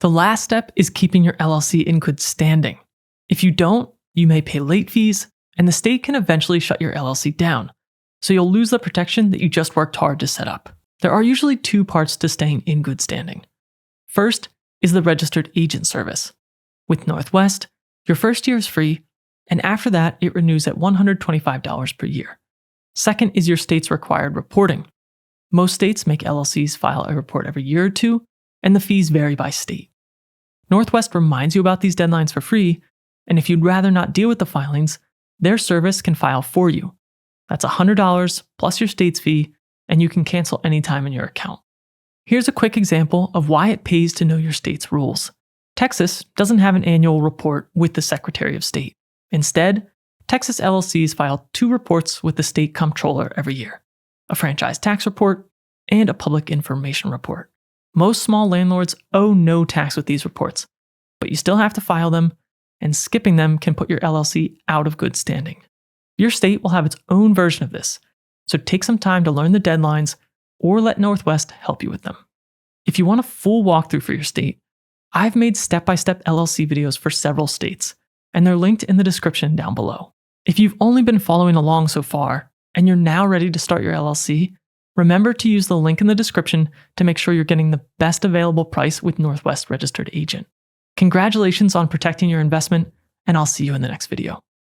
The last step is keeping your LLC in good standing. If you don't, you may pay late fees, and the state can eventually shut your LLC down, so you'll lose the protection that you just worked hard to set up. There are usually two parts to staying in good standing. First is the registered agent service. With Northwest, your first year is free, and after that, it renews at $125 per year. Second is your state's required reporting. Most states make LLCs file a report every year or two, and the fees vary by state. Northwest reminds you about these deadlines for free, and if you'd rather not deal with the filings, their service can file for you. That's $100 plus your state's fee, and you can cancel anytime in your account. Here's a quick example of why it pays to know your state's rules. Texas doesn't have an annual report with the Secretary of State. Instead, Texas LLCs file 2 reports with the state comptroller every year, a franchise tax report and a public information report. Most small landlords owe no tax with these reports, but you still have to file them, and skipping them can put your LLC out of good standing. Your state will have its own version of this, so take some time to learn the deadlines or let Northwest help you with them. If you want a full walkthrough for your state, I've made step-by-step LLC videos for several states, and they're linked in the description down below. If you've only been following along so far, and you're now ready to start your LLC, remember to use the link in the description to make sure you're getting the best available price with Northwest Registered Agent. Congratulations on protecting your investment, and I'll see you in the next video.